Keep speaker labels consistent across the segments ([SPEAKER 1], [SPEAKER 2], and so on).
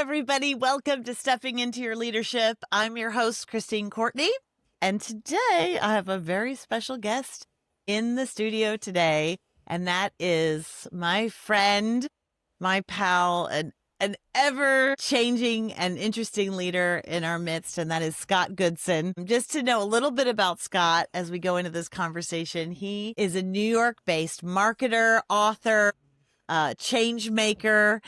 [SPEAKER 1] everybody. Welcome to Stepping Into Your Leadership. I'm your host, Christine Courtney. And today I have a very special guest in the studio today. And that is my friend, my pal, an ever-changing and interesting leader in our midst, and that is Scott Goodson. Just to know a little bit about Scott as we go into this conversation, he is a New York-based marketer, author, change maker,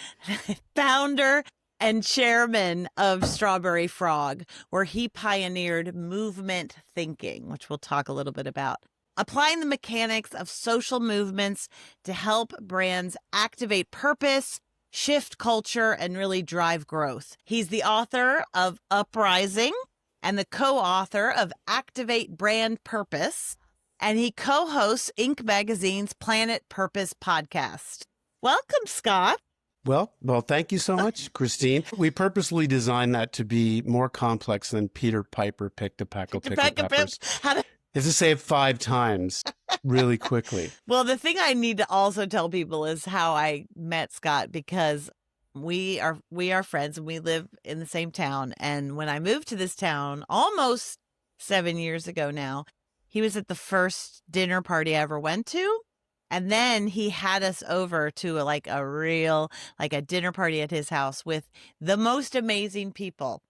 [SPEAKER 1] founder, and chairman of Strawberry Frog, where he pioneered movement thinking, which we'll talk a little bit about. Applying the mechanics of social movements to help brands activate purpose, shift culture, and really drive growth. He's the author of Uprising and the co-author of Activate Brand Purpose, and he co-hosts Inc. Magazine's Planet Purpose podcast. Welcome, Scott.
[SPEAKER 2] Well, thank you so much, Christine. We purposely designed that to be more complex than Peter Piper picked a peck of pickled peppers. Is to say it 5 times really quickly.
[SPEAKER 1] Well, the thing I need to also tell people is how I met Scott, because we are friends and we live in the same town. And when I moved to this town almost 7 years ago now, he was at the first dinner party I ever went to. And then he had us over to a dinner party at his house with the most amazing people.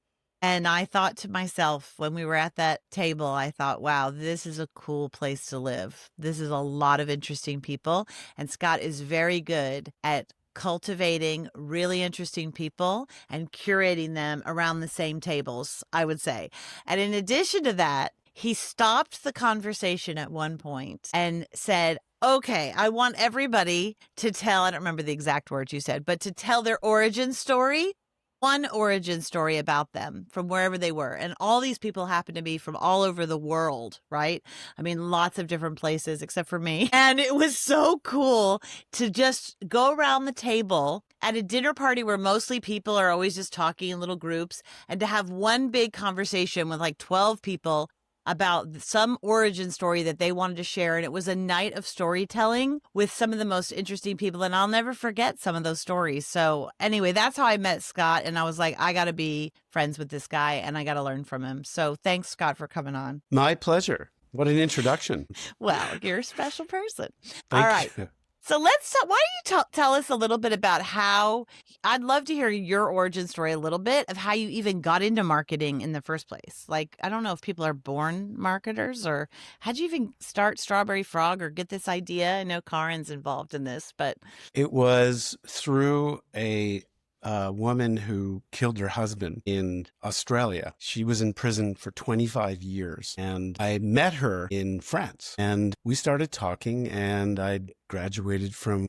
[SPEAKER 1] And I thought to myself, when we were at that table, I thought, wow, this is a cool place to live. This is a lot of interesting people. And Scott is very good at cultivating really interesting people and curating them around the same tables, I would say. And in addition to that, he stopped the conversation at one point and said, okay, I want everybody to tell, I don't remember the exact words you said, but to tell their origin story, one origin story about them from wherever they were. And all these people happen to be from all over the world, right? I mean, lots of different places except for me. And it was so cool to just go around the table at a dinner party where mostly people are always just talking in little groups, and to have one big conversation with like 12 people about some origin story that they wanted to share. And it was a night of storytelling with some of the most interesting people. And I'll never forget some of those stories. So anyway, that's how I met Scott. And I was like, I got to be friends with this guy and I got to learn from him. So thanks, Scott, for coming on.
[SPEAKER 2] My pleasure. What an introduction.
[SPEAKER 1] Well, you're a special person.
[SPEAKER 2] Thank
[SPEAKER 1] All right.
[SPEAKER 2] you.
[SPEAKER 1] So let's talk. Why don't you tell us a little bit about how, I'd love to hear your origin story a little bit of how you even got into marketing in the first place. Like, I don't know if people are born marketers, or how'd you even start Strawberry Frog or get this idea? I know Karen's involved in this, but.
[SPEAKER 2] It was through a woman who killed her husband in Australia. She was in prison for 25 years. And I met her in France and we started talking, and I graduated from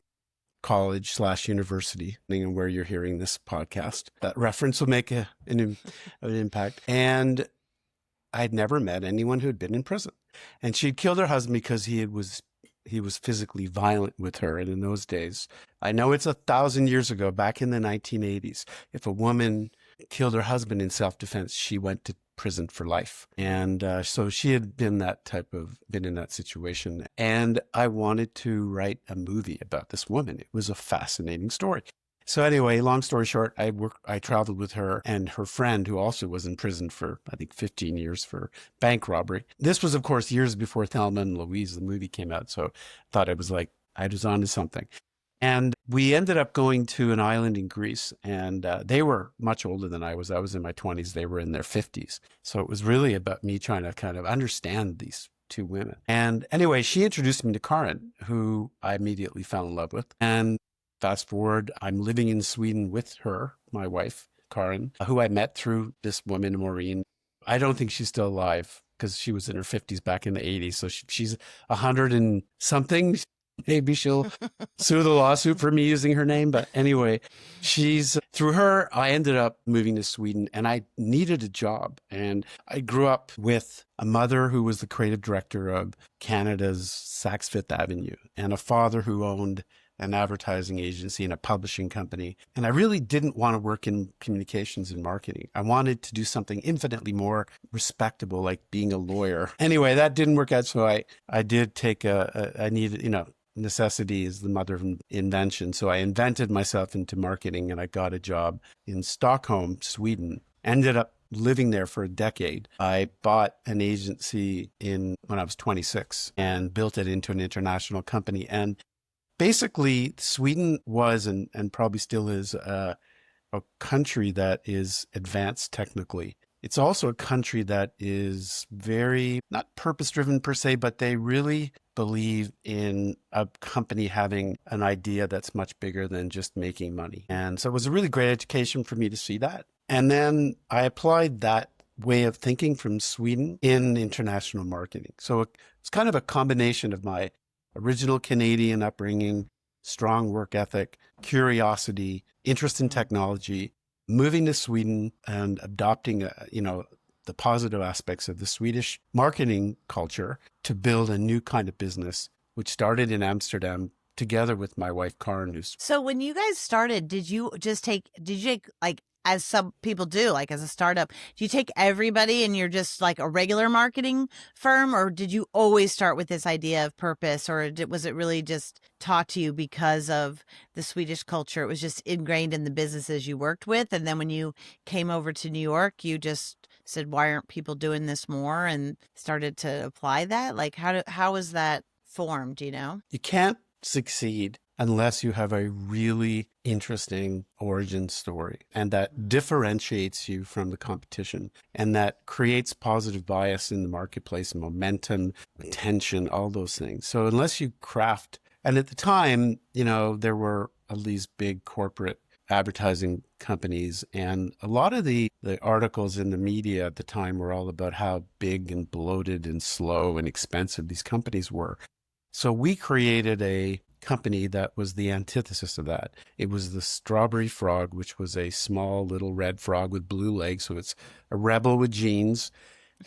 [SPEAKER 2] college/university, depending on where you're hearing this podcast. That reference will make an impact. And I'd never met anyone who had been in prison. And she'd killed her husband because he was physically violent with her. And in those days, I know it's 1,000 years ago, back in the 1980s, if a woman killed her husband in self-defense, she went to prison for life. And so she had been in that situation. And I wanted to write a movie about this woman. It was a fascinating story. So anyway, long story short, I traveled with her and her friend, who also was in prison for, I think, 15 years for bank robbery. This was, of course, years before Thelma and Louise, the movie, came out. So I thought I was onto something. And we ended up going to an island in Greece, and they were much older than I was. I was in my 20s. They were in their 50s. So it was really about me trying to kind of understand these 2 women. And anyway, she introduced me to Karen, who I immediately fell in love with. And fast forward, I'm living in Sweden with her, my wife, Karen, who I met through this woman, Maureen. I don't think she's still alive because she was in her 50s back in the 80s. So she's 100 and something. Maybe she'll sue the lawsuit for me using her name. But anyway, through her, I ended up moving to Sweden, and I needed a job. And I grew up with a mother who was the creative director of Canada's Saks Fifth Avenue, and a father who owned an advertising agency and a publishing company. And I really didn't want to work in communications and marketing. I wanted to do something infinitely more respectable, like being a lawyer. Anyway, that didn't work out. So I did take I needed, necessity is the mother of invention. So I invented myself into marketing, and I got a job in Stockholm, Sweden. Ended up living there for a decade. I bought an agency when I was 26 and built it into an international company. And basically, Sweden was and probably still is a country that is advanced technically. It's also a country that is very, not purpose-driven per se, but they really believe in a company having an idea that's much bigger than just making money. And so it was a really great education for me to see that. And then I applied that way of thinking from Sweden in international marketing. So it's kind of a combination of my original Canadian upbringing, strong work ethic, curiosity, interest in technology, moving to Sweden and adopting, the positive aspects of the Swedish marketing culture to build a new kind of business, which started in Amsterdam together with my wife, Karen.
[SPEAKER 1] So when you guys started, did you take like, as some people do, like as a startup, do you take everybody and you're just like a regular marketing firm, or did you always start with this idea of purpose, or was it really just taught to you because of the Swedish culture? It was just ingrained in the businesses you worked with. And then when you came over to New York, you just said, why aren't people doing this more? And started to apply that. Like how was that formed, do you know?
[SPEAKER 2] You can't succeed unless you have a really interesting origin story, and that differentiates you from the competition, and that creates positive bias in the marketplace, momentum, attention, all those things. So unless you craft, and at the time, there were all these big corporate advertising companies, and a lot of the articles in the media at the time were all about how big and bloated and slow and expensive these companies were. So we created a company that was the antithesis of that. It was the Strawberry Frog, which was a small little red frog with blue legs. So it's a rebel with genes.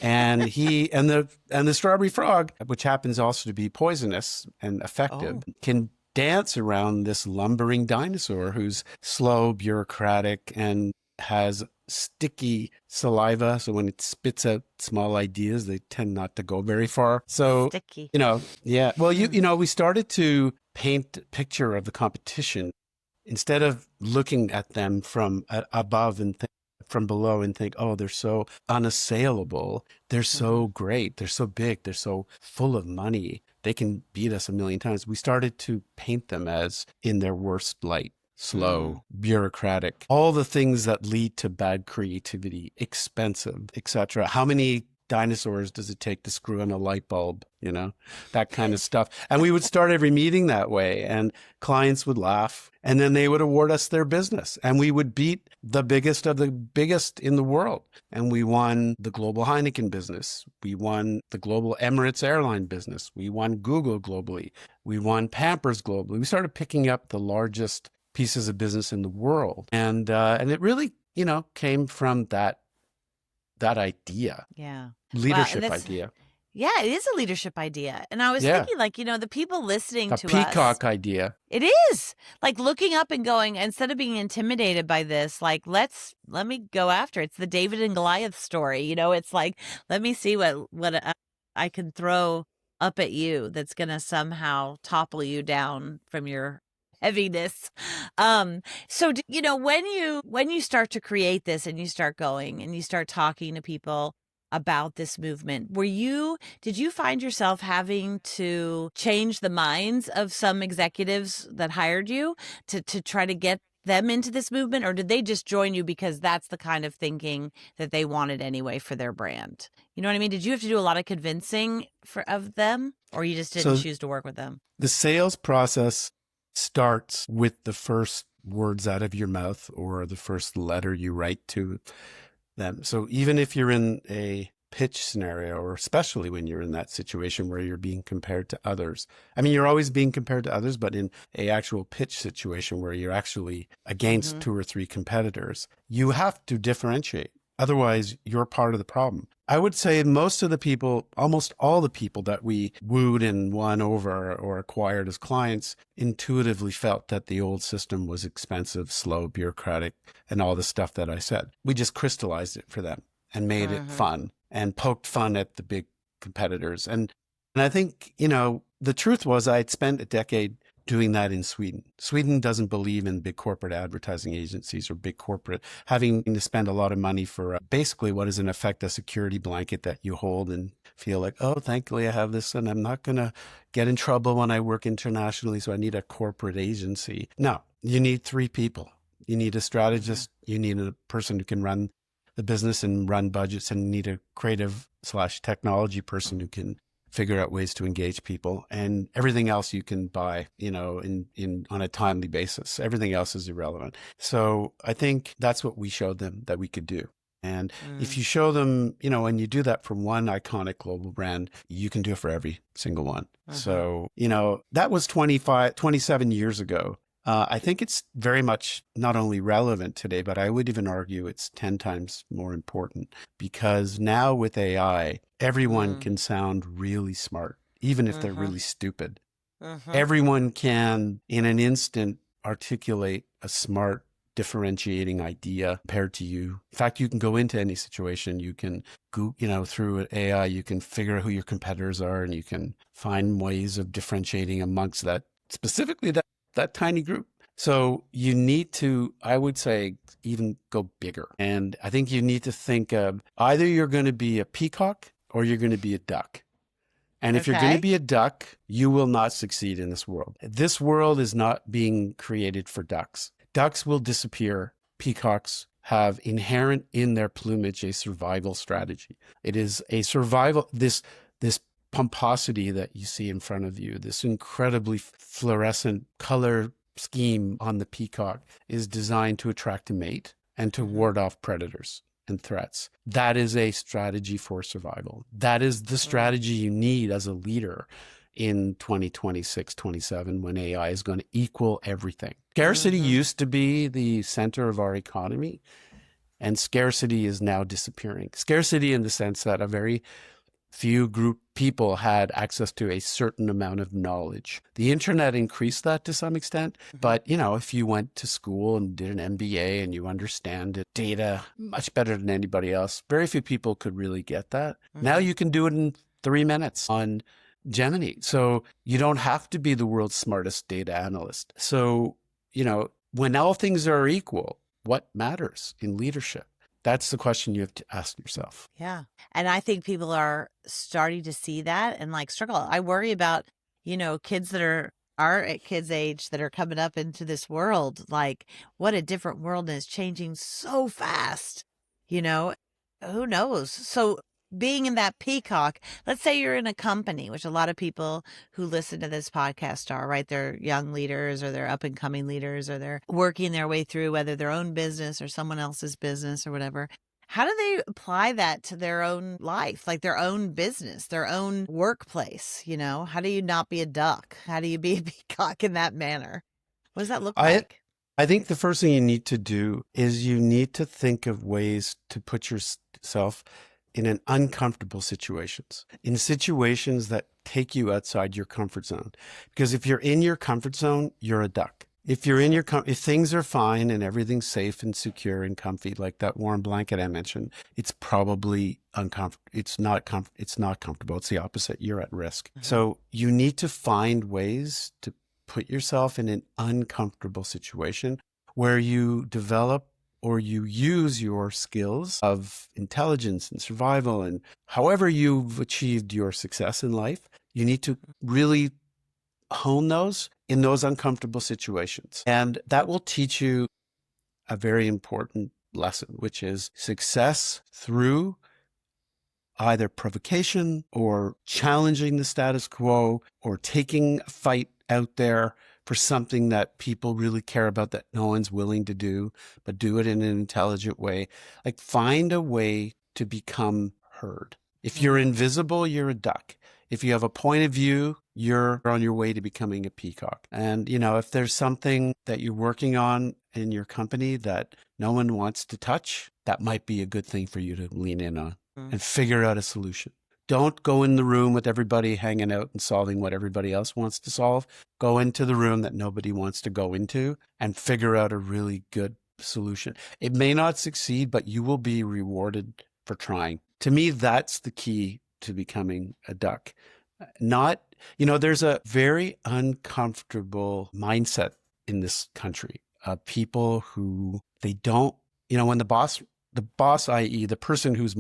[SPEAKER 2] And the Strawberry Frog, which happens also to be poisonous and effective, can dance around this lumbering dinosaur who's slow, bureaucratic, and has sticky saliva. So when it spits out small ideas, they tend not to go very far. So,
[SPEAKER 1] Sticky.
[SPEAKER 2] yeah. Well, we started to paint a picture of the competition instead of looking at them from above and from below and think, oh, they're so unassailable. They're so great. They're so big. They're so full of money. They can beat us a million times. We started to paint them as in their worst light. Slow, bureaucratic, all the things that lead to bad creativity, expensive, etc. How many dinosaurs does it take to screw in a light bulb? That kind of stuff. And we would start every meeting that way, and clients would laugh, and then they would award us their business, and we would beat the biggest of the biggest in the world. And we won the global Heineken business. We won the global Emirates airline business. We won Google globally. We won Pampers globally. We started picking up the largest pieces of business in the world. And it really, came from that idea.
[SPEAKER 1] Yeah.
[SPEAKER 2] Leadership idea.
[SPEAKER 1] Yeah, it is a leadership idea. And I was thinking, like, the people listening to
[SPEAKER 2] peacock
[SPEAKER 1] us,
[SPEAKER 2] idea.
[SPEAKER 1] It is like looking up and going, instead of being intimidated by this, like, let me go after it. It's the David and Goliath story. It's like, let me see what I can throw up at you that's going to somehow topple you down from your heaviness. So, when you start to create this and you start going and you start talking to people about this movement, did you find yourself having to change the minds of some executives that hired you to try to get them into this movement, or did they just join you because that's the kind of thinking that they wanted anyway for their brand? You know what I mean? Did you have to do a lot of convincing of them, or you just didn't choose to work with them?
[SPEAKER 2] The sales process starts with the first words out of your mouth or the first letter you write to them. So even if you're in a pitch scenario, or especially when you're in that situation where you're being compared to others, you're always being compared to others, but in a actual pitch situation where you're actually against two or three competitors, you have to differentiate. Otherwise, you're part of the problem. I would say most of the people, almost all the people that we wooed and won over or acquired as clients, intuitively felt that the old system was expensive, slow, bureaucratic, and all the stuff that I said. We just crystallized it for them and made it fun and poked fun at the big competitors. And I think, the truth was I'd spent a decade doing that in Sweden. Sweden doesn't believe in big corporate advertising agencies or big corporate having to spend a lot of money for basically what is in effect a security blanket that you hold and feel like, oh, thankfully I have this and I'm not going to get in trouble when I work internationally. So I need a corporate agency. No, you need three people. You need a strategist. You need a person who can run the business and run budgets, and you need a creative/technology person who can figure out ways to engage people, and everything else you can buy, in on a timely basis. Everything else is irrelevant. So I think that's what we showed them that we could do. And if you show them, when you do that for one iconic global brand, you can do it for every single one. So, that was 27 years ago. I think it's very much not only relevant today, but I would even argue it's 10 times more important, because now with AI, everyone can sound really smart, even if they're really stupid. Everyone can, in an instant, articulate a smart, differentiating idea compared to you. In fact, you can go into any situation. You can go, through AI, you can figure out who your competitors are, and you can find ways of differentiating amongst that, specifically that tiny group. So you need to, I would say, even go bigger. And I think you need to think of either you're going to be a peacock or you're going to be a duck. And if you're going to be a duck, you will not succeed in this world. This world is not being created for ducks. Ducks will disappear. Peacocks have inherent in their plumage a survival strategy. It is a survival, this pomposity that you see in front of you, this incredibly fluorescent color scheme on the peacock, is designed to attract a mate and to ward off predators and threats. That is a strategy for survival. That is the strategy you need as a leader in 2026, 27, when AI is going to equal everything. Scarcity used to be the center of our economy, and scarcity is now disappearing. Scarcity in the sense that a very few group people had access to a certain amount of knowledge. The internet increased that to some extent, but if you went to school and did an MBA and you understand data much better than anybody else, very few people could really get that. Now you can do it in 3 minutes on Gemini. So you don't have to be the world's smartest data analyst. So, when all things are equal, what matters in leadership? That's the question you have to ask yourself.
[SPEAKER 1] Yeah. And I think people are starting to see that and struggle. I worry about, kids that are at kids' age that are coming up into this world. What a different world, and it's changing so fast. Who knows? So being in that peacock, let's say you're in a company, which a lot of people who listen to this podcast are, right? They're young leaders, or they're up and coming leaders, or they're working their way through whether their own business or someone else's business or whatever. How do they apply that to their own life, like their own business, their own workplace? How do you not be a duck? How do you be a peacock in that manner? What does that look like?
[SPEAKER 2] I think the first thing you need to do is you need to think of ways to put yourself in an uncomfortable situations, in situations that take you outside your comfort zone. Because if you're in your comfort zone, you're a duck. If you're in if things are fine and everything's safe and secure and comfy, like that warm blanket I mentioned, it's probably uncomfortable. It's not comfortable. It's the opposite. You're at risk. So you need to find ways to put yourself in an uncomfortable situation where you develop or you use your skills of intelligence and survival, and however you've achieved your success in life, you need to really hone those in those uncomfortable situations. And that will teach you a very important lesson, which is success through either provocation or challenging the status quo or taking a fight out there for something that people really care about that no one's willing to do, but do it in an intelligent way. Find a way to become heard. If you're invisible, you're a duck. If you have a point of view, you're on your way to becoming a peacock. And, if there's something that you're working on in your company that no one wants to touch, that might be a good thing for you to lean in on and figure out a solution. Don't go in the room with everybody hanging out and solving what everybody else wants to solve. Go into the room that nobody wants to go into and figure out a really good solution. It may not succeed, but you will be rewarded for trying. To me, that's the key to becoming a duck. Not there's a very uncomfortable mindset in this country of people who they don't, when the boss, i.e. the person who's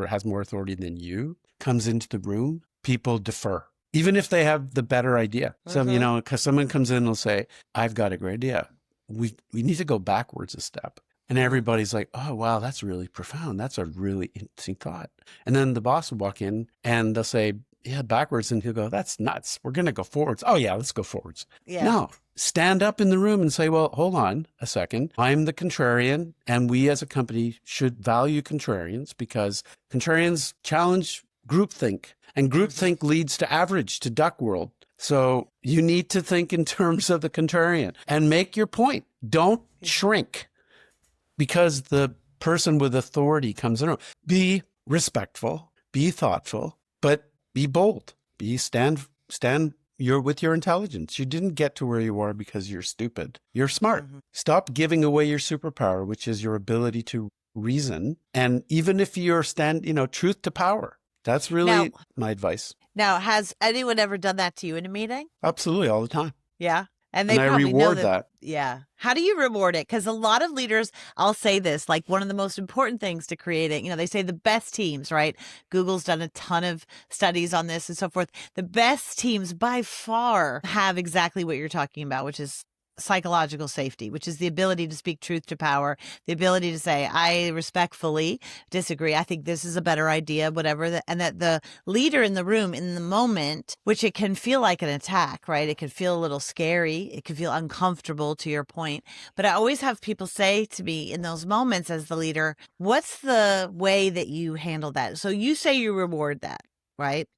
[SPEAKER 2] has more authority than you, comes into the room, people defer, even if they have the better idea. So, because someone comes in and will say, I've got a great idea. We need to go backwards a step. And everybody's like, oh, wow, that's really profound. That's a really interesting thought. And then the boss will walk in and they'll say, yeah, backwards. And he'll go, that's nuts. We're going to go forwards. Oh, yeah, let's go forwards.
[SPEAKER 1] Yeah.
[SPEAKER 2] No, stand up in the room and say, well, hold on a second. I'm the contrarian. And we as a company should value contrarians because contrarians challenge groupthink. And groupthink leads to average, to duck world. So you need to think in terms of the contrarian and make your point. Don't shrink. Because the person with authority comes in. Be respectful, be thoughtful, but be bold. Stand with your intelligence. You didn't get to where you are because you're stupid. You're smart. Stop giving away your superpower, which is your ability to reason. And even if you're truth to power. That's really my advice.
[SPEAKER 1] Now, has anyone ever done that to you in a meeting?
[SPEAKER 2] Absolutely, all the time.
[SPEAKER 1] Yeah. And
[SPEAKER 2] I reward that.
[SPEAKER 1] Yeah. How do you reward it? Because a lot of leaders, I'll say this, like one of the most important things to create it, they say the best teams, right? Google's done a ton of studies on this and so forth. The best teams by far have exactly what you're talking about, which is psychological safety, which is the ability to speak truth to power, the ability to say, I respectfully disagree. I think this is a better idea, whatever. And that the leader in the room in the moment, which it can feel like an attack, right? It can feel a little scary. It can feel uncomfortable to your point. But I always have people say to me in those moments as the leader, what's the way that you handle that? So you say you reward that, right?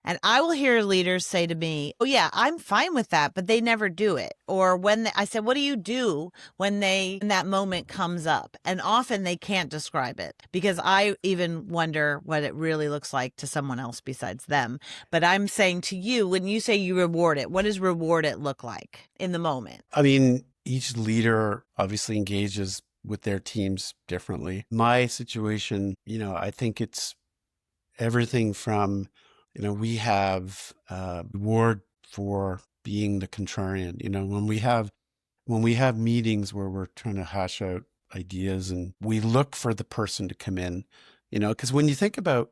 [SPEAKER 1] And I will hear leaders say to me, oh, yeah, I'm fine with that, but they never do it. Or I said, what do you do when that moment comes up? And often they can't describe it because I even wonder what it really looks like to someone else besides them. But I'm saying to you, when you say you reward it, what does reward it look like in the moment?
[SPEAKER 2] I mean, each leader obviously engages with their teams differently. My situation, I think it's everything from we have reward for being the contrarian. When we have meetings where we're trying to hash out ideas and we look for the person to come in, because when you think about,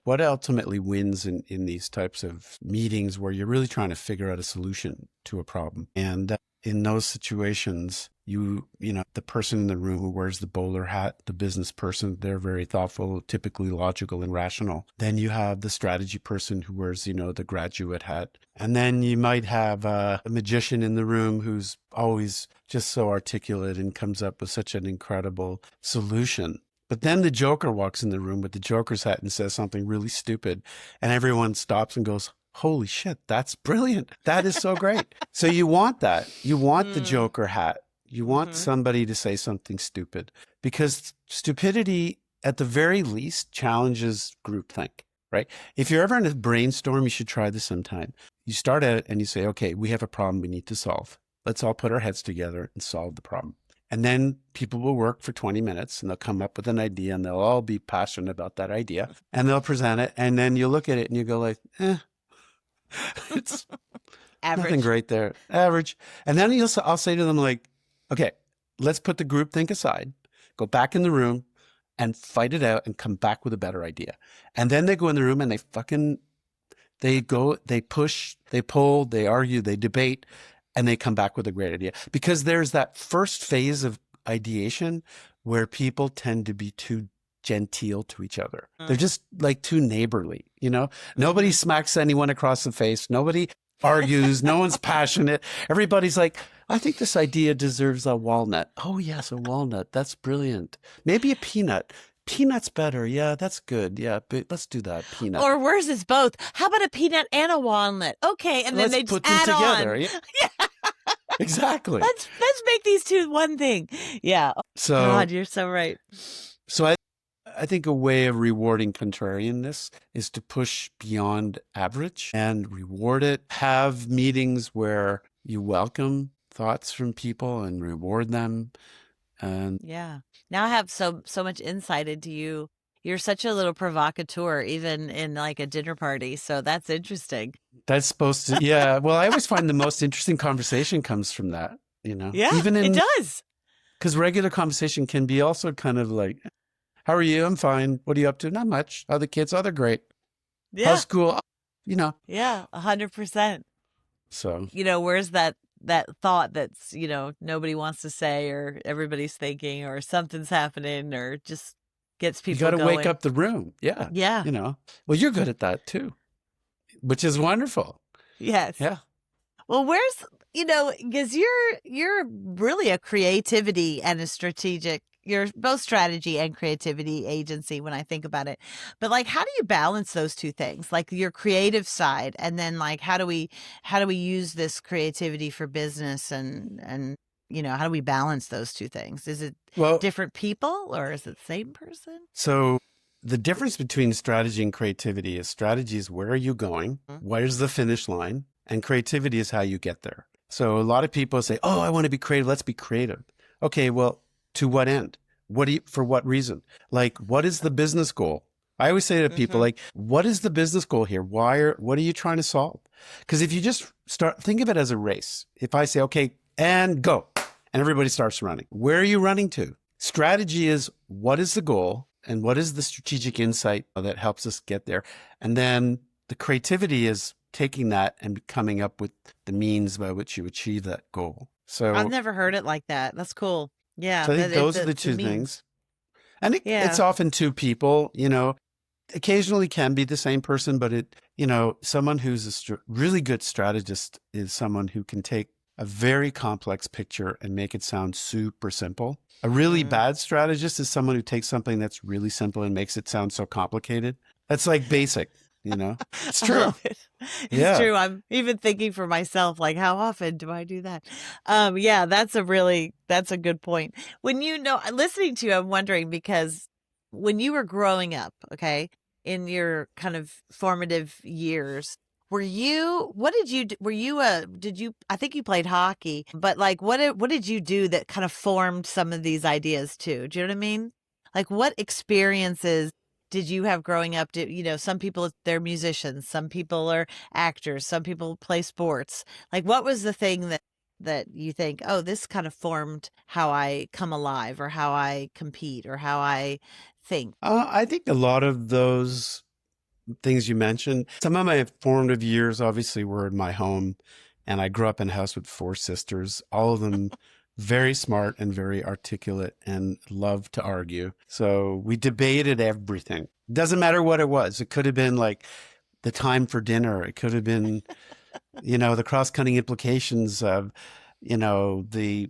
[SPEAKER 2] what ultimately wins in these types of meetings where you're really trying to figure out a solution to a problem. And in those situations, the person in the room who wears the bowler hat, the business person, they're very thoughtful, typically logical and rational. Then you have the strategy person who wears, the graduate hat. And then you might have a magician in the room who's always just so articulate and comes up with such an incredible solution. But then the Joker walks in the room with the Joker's hat and says something really stupid. And everyone stops and goes, holy shit, that's brilliant. That is so great. So you want that. You want the Joker hat. You want somebody to say something stupid because stupidity at the very least challenges groupthink, right? If you're ever in a brainstorm, you should try this sometime. You start out and you say, okay, we have a problem we need to solve. Let's all put our heads together and solve the problem. And then people will work for 20 minutes and they'll come up with an idea and they'll all be passionate about that idea and they'll present it. And then you look at it and you go like, it's
[SPEAKER 1] Average.
[SPEAKER 2] Nothing great there. Average. And then I'll say to them like, okay, let's put the groupthink aside, go back in the room and fight it out and come back with a better idea. And then they go in the room and they push, they pull, they argue, they debate, and they come back with a great idea. Because there's that first phase of ideation where people tend to be too genteel to each other. They're just like too neighborly, Nobody smacks anyone across the face. Nobody argues. No one's passionate. Everybody's like, I think this idea deserves a walnut. Oh, yes, a walnut. That's brilliant. Maybe a peanut. Peanut's better. Yeah, that's good. Yeah, but let's do that. Peanut.
[SPEAKER 1] Or worse, it's both. How about a peanut and a walnut? Okay, and then
[SPEAKER 2] let's
[SPEAKER 1] they
[SPEAKER 2] put
[SPEAKER 1] just
[SPEAKER 2] them
[SPEAKER 1] add
[SPEAKER 2] together.
[SPEAKER 1] on.
[SPEAKER 2] Yeah. Exactly.
[SPEAKER 1] Let's make these two one thing. Yeah.
[SPEAKER 2] So,
[SPEAKER 1] God, you're so right.
[SPEAKER 2] So I think a way of rewarding contrarianness is to push beyond average and reward it. Have meetings where you welcome thoughts from people and reward them. And
[SPEAKER 1] yeah. Now I have so much insight into you You're such a little provocateur, even in like a dinner party. So that's interesting.
[SPEAKER 2] That's supposed to, yeah. Well, I always find the most interesting conversation comes from that,
[SPEAKER 1] Yeah,
[SPEAKER 2] even
[SPEAKER 1] it
[SPEAKER 2] in,
[SPEAKER 1] does.
[SPEAKER 2] because regular conversation can be also kind of like, how are you? I'm fine. What are you up to? Not much. How are the kids? Oh, they're great. How's
[SPEAKER 1] Yeah.
[SPEAKER 2] school? You know,
[SPEAKER 1] Yeah. 100%.
[SPEAKER 2] so
[SPEAKER 1] Where's that thought that's, nobody wants to say, or everybody's thinking, or something's happening, or just gets
[SPEAKER 2] you got
[SPEAKER 1] people
[SPEAKER 2] to wake
[SPEAKER 1] going.
[SPEAKER 2] up the room. Yeah.
[SPEAKER 1] Yeah.
[SPEAKER 2] Well, you're good at that too, which is wonderful.
[SPEAKER 1] Yes.
[SPEAKER 2] Yeah.
[SPEAKER 1] Well, because you're really a creativity and a strategic, you're both strategy and creativity agency when I think about it. But like, how do you balance those two things? Like your creative side, and then like, how do we use this creativity for business, and how do we balance those two things? Is it
[SPEAKER 2] Well,
[SPEAKER 1] different people, or is it the same person?
[SPEAKER 2] so the difference between strategy and creativity is strategy is where are you going? Where's the finish line? And creativity is how you get there. So a lot of people say, oh, I want to be creative. Let's be creative. Okay, well, to what end? For what reason? Like, what is the business goal? I always say to people, like, what is the business goal here? What are you trying to solve? Because if you just think of it as a race. If I say, okay, and go, and everybody starts running, where are you running to? Strategy is what is the goal and what is the strategic insight that helps us get there? And then the creativity is taking that and coming up with the means by which you achieve that goal. So
[SPEAKER 1] I've never heard it like that. That's cool. Yeah,
[SPEAKER 2] I think those are the
[SPEAKER 1] the
[SPEAKER 2] two
[SPEAKER 1] means.
[SPEAKER 2] things. And it's
[SPEAKER 1] Yeah.
[SPEAKER 2] often two people, occasionally can be the same person, but someone who's a really good strategist is someone who can take a very complex picture and make it sound super simple. A really bad strategist is someone who takes something that's really simple and makes it sound so complicated. That's like basic, It's
[SPEAKER 1] I
[SPEAKER 2] true.
[SPEAKER 1] love it. It's
[SPEAKER 2] Yeah.
[SPEAKER 1] true. I'm even thinking for myself, like, how often do I do that? Yeah, that's a good point. When listening to you, I'm wondering, because when you were growing up, okay, in your kind of formative years, what did you, I think you played hockey, but like, what did you do that kind of formed some of these ideas too? Do you know what I mean? Like, what experiences did you have growing up? Some people, they're musicians, some people are actors, some people play sports. Like, what was the thing that you think, oh, this kind of formed how I come alive, or how I compete, or how I think?
[SPEAKER 2] I think a lot of those things you mentioned, some of my formative years obviously were in my home, and I grew up in a house with four sisters, all of them very smart and very articulate and loved to argue. So we debated everything. Doesn't matter what it was. It could have been like the time for dinner. It could have been, the cross-cutting implications of, the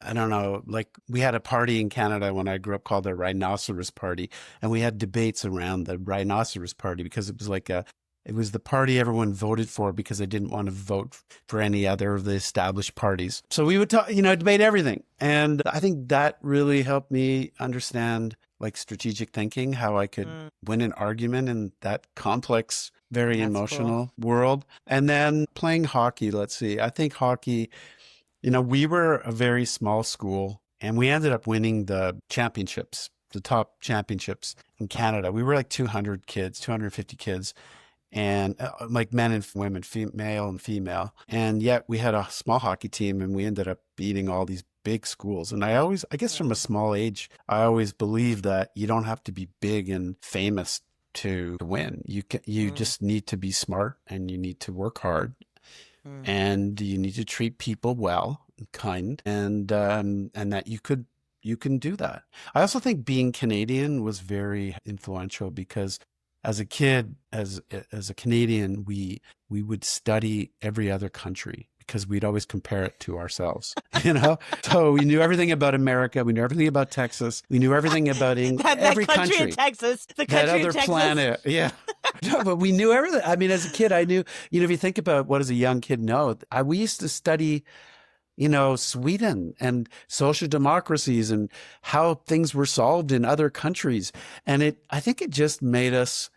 [SPEAKER 2] I don't know, like we had a party in Canada when I grew up called the Rhinoceros Party, and we had debates around the Rhinoceros Party because it was the party everyone voted for because they didn't want to vote for any other of the established parties. So we would talk, debate everything. And I think that really helped me understand like strategic thinking, how I could win an argument in that complex, very
[SPEAKER 1] That's cool.
[SPEAKER 2] emotional world. And then playing hockey, let's see, I think hockey, we were a very small school and we ended up winning the championships, the top championships in Canada. We were like 200 kids, 250 kids, and like men and women, male and female. And yet we had a small hockey team and we ended up beating all these big schools. And I guess from a small age, I always believed that you don't have to be big and famous to win. You just need to be smart and you need to work hard and you need to treat people well and kind, and that you can do that. I also think being Canadian was very influential because as a kid, as a Canadian, we would study every other country because we'd always compare it to ourselves, So we knew everything about America. We knew everything about Texas. We knew everything about every
[SPEAKER 1] country
[SPEAKER 2] country.
[SPEAKER 1] in Texas, the
[SPEAKER 2] That
[SPEAKER 1] country in
[SPEAKER 2] other
[SPEAKER 1] Texas.
[SPEAKER 2] planet. Yeah. No, but we knew everything. I mean, as a kid, I knew, if you think about what does a young kid know, we used to study, Sweden and social democracies and how things were solved in other countries. And I think it just made us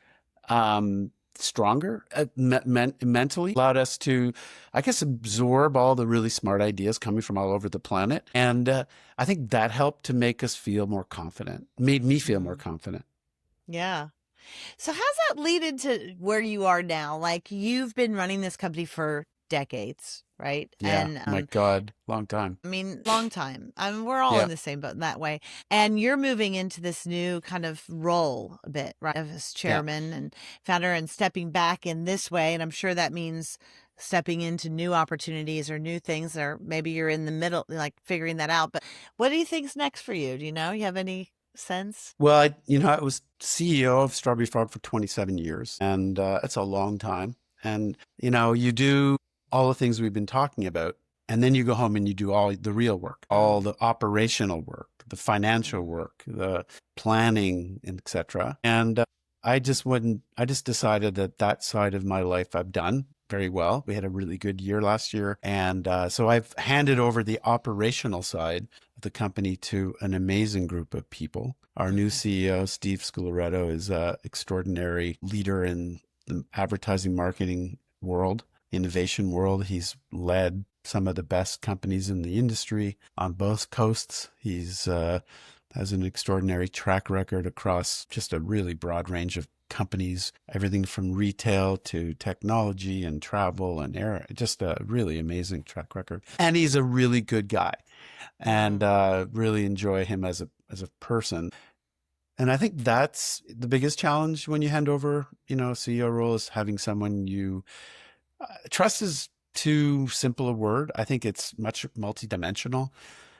[SPEAKER 2] stronger mentally, allowed us to, I guess, absorb all the really smart ideas coming from all over the planet. And I think that helped to make us feel more confident, made me feel more confident.
[SPEAKER 1] Yeah. So how's that lead into where you are now? Like you've been running this company for decades, right?
[SPEAKER 2] Yeah.
[SPEAKER 1] And
[SPEAKER 2] My God, long time.
[SPEAKER 1] I mean, long time. I mean, we're all
[SPEAKER 2] Yeah.
[SPEAKER 1] in the same boat in that way. And you're moving into this new kind of role a bit, right? As
[SPEAKER 2] Yeah.
[SPEAKER 1] chairman and founder and stepping back in this way. And I'm sure that means stepping into new opportunities or new things, or maybe you're in the middle, like figuring that out. But what do you think's next for you? Do you know? You have any sense?
[SPEAKER 2] Well, I was CEO of Strawberry Frog for 27 years, and it's a long time. And, you do all the things we've been talking about, and then you go home and you do all the real work, all
[SPEAKER 1] Mm,
[SPEAKER 2] the operational work, the financial
[SPEAKER 1] mm,
[SPEAKER 2] work, the planning, etc. And I just decided that that side of my life I've done very well. We had a really good year last year. And so I've handed over the operational side of the company to an amazing group of people. Our new
[SPEAKER 1] mhm,
[SPEAKER 2] CEO, Steve Sculoretto, is an extraordinary leader in the advertising marketing world, innovation world. He's led some of the best companies in the industry on both coasts. He's has an extraordinary track record across just a really broad range of companies, everything from retail to technology and travel and air, just a really amazing track record. And he's a really good guy, and
[SPEAKER 1] mm,
[SPEAKER 2] really enjoy him as a person. And I think that's the biggest challenge when you hand over, a CEO role, is having someone you trust is too simple a word. I think it's much multidimensional.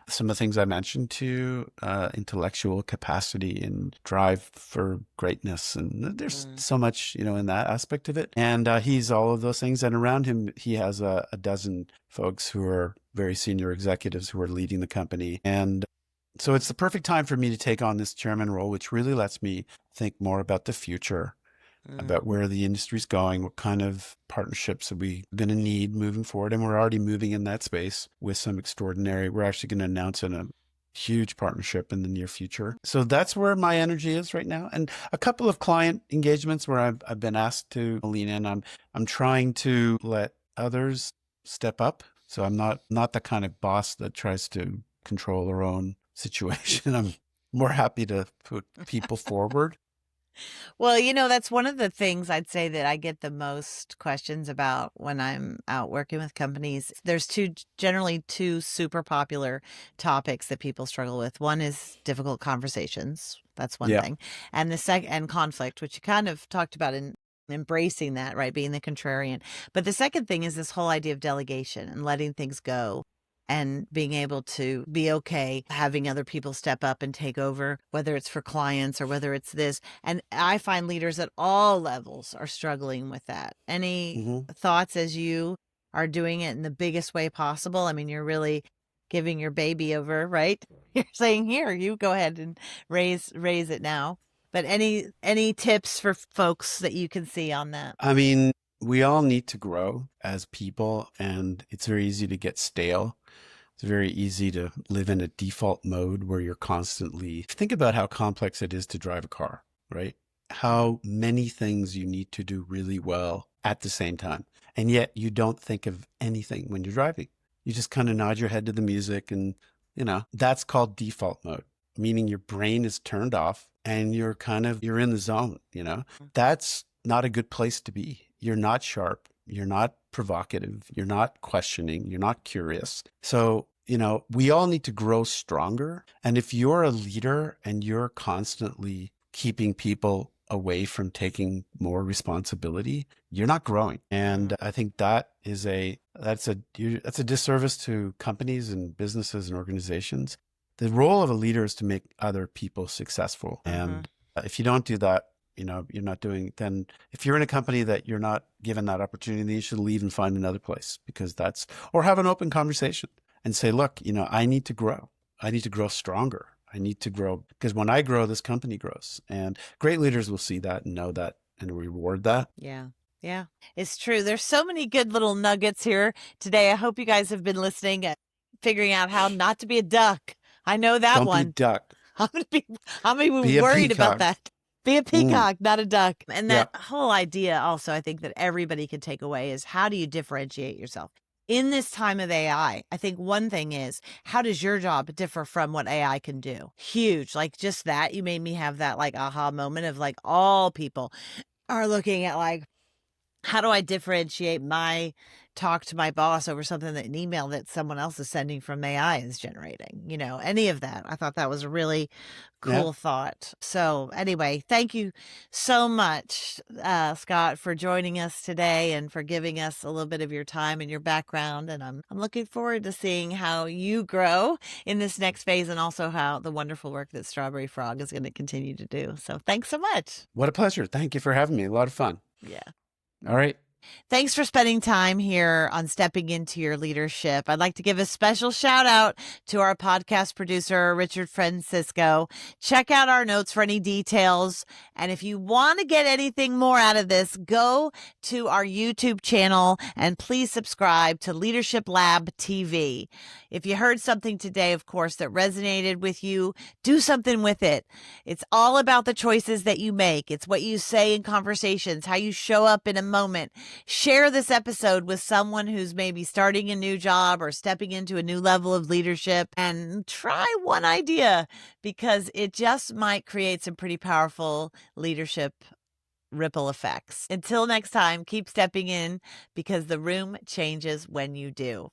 [SPEAKER 2] Some of the things I mentioned to intellectual capacity and drive for greatness. And there's
[SPEAKER 1] mm.
[SPEAKER 2] so much, in that aspect of it. And he's all of those things. And around him, he has a dozen folks who are very senior executives who are leading the company. And so it's the perfect time for me to take on this chairman role, which really lets me think more about the future,
[SPEAKER 1] Mm.
[SPEAKER 2] about where the industry's going, what kind of partnerships are we going to need moving forward. And we're already moving in that space with some extraordinary, we're actually going to announce a huge partnership in the near future. So that's where my energy is right now. And a couple of client engagements where I've been asked to lean in. I'm trying to let others step up. So I'm not the kind of boss that tries to control their own situation. I'm more happy to put people forward.
[SPEAKER 1] Well, that's one of the things I'd say that I get the most questions about when I'm out working with companies. There's generally two super popular topics that people struggle with. One is difficult conversations. That's one
[SPEAKER 2] Yeah.
[SPEAKER 1] thing. And the second, and conflict, which you kind of talked about in embracing that, right? Being the contrarian. But the second thing is this whole idea of delegation and letting things go and being able to be okay having other people step up and take over, whether it's for clients or whether it's this. And I find leaders at all levels are struggling with that. Any
[SPEAKER 2] Hmm.
[SPEAKER 1] thoughts as you are doing it in the biggest way possible? I mean, you're really giving your baby over, right? You're saying, here, you go ahead and raise it now. But any tips for folks that you can see on that?
[SPEAKER 2] I mean, we all need to grow as people, and it's very easy to get stale. It's very easy to live in a default mode where you're constantly think about how complex it is to drive a car, right?
[SPEAKER 1] Mm,
[SPEAKER 2] How many things you need to do really well at the same time. And yet you don't think of anything when you're driving. You just kind of nod your head to the music, and, that's called default mode, meaning your brain is turned off and you're in the zone.
[SPEAKER 1] mm,
[SPEAKER 2] That's not a good place to be. You're not sharp. You're not provocative. You're not questioning. You're not curious. So, we all need to grow stronger. And if you're a leader and you're constantly keeping people away from taking more responsibility, you're not growing.
[SPEAKER 1] mm,
[SPEAKER 2] And I think that's a disservice to companies and businesses and organizations. The role of a leader is to make other people successful.
[SPEAKER 1] mhm.
[SPEAKER 2] And if you don't do that, you're not doing, then if you're in a company that you're not given that opportunity, then you should leave and find another place, or have an open conversation and say, look, I need to grow. I need to grow stronger. I need to grow because when I grow, this company grows. And great leaders will see that and know that and reward that.
[SPEAKER 1] Yeah. Yeah, it's true. There's so many good little nuggets here today. I hope you guys have been listening and figuring out how not to be a duck. I know that
[SPEAKER 2] Don't be a
[SPEAKER 1] one.
[SPEAKER 2] duck,
[SPEAKER 1] I'm gonna be I'm gonna be
[SPEAKER 2] be a
[SPEAKER 1] worried about
[SPEAKER 2] peacock.
[SPEAKER 1] that. Be a
[SPEAKER 2] Mm,
[SPEAKER 1] peacock, not a duck. And
[SPEAKER 2] yeah.
[SPEAKER 1] that whole idea also I think that everybody can take away is how do you differentiate yourself? in this time of AI, I think one thing is, how does your job differ from what AI can do? Huge. Like just that, you made me have that like aha moment of like all people are looking at like, how do I differentiate my talk to my boss over something that an email that someone else is sending from AI is generating? Any of that. I thought that was a really
[SPEAKER 2] Yeah.
[SPEAKER 1] cool thought. So anyway, thank you so much, Scott, for joining us today and for giving us a little bit of your time and your background. And I'm looking forward to seeing how you grow in this next phase and also how the wonderful work that Strawberry Frog is going to continue to do. So thanks so much.
[SPEAKER 2] What a pleasure. Thank you for having me. A lot of fun.
[SPEAKER 1] Yeah.
[SPEAKER 2] All right.
[SPEAKER 1] Thanks for spending time here on Stepping Into Your Leadership. I'd like to give a special shout out to our podcast producer, Richard Francisco. Check out our notes for any details. And if you want to get anything more out of this, go to our YouTube channel and please subscribe to Leadership Lab TV. If you heard something today, of course, that resonated with you, do something with it. It's all about the choices that you make. It's what you say in conversations, how you show up in a moment. Share this episode with someone who's maybe starting a new job or stepping into a new level of leadership, and try one idea because it just might create some pretty powerful leadership ripple effects. Until next time, keep stepping in because the room changes when you do.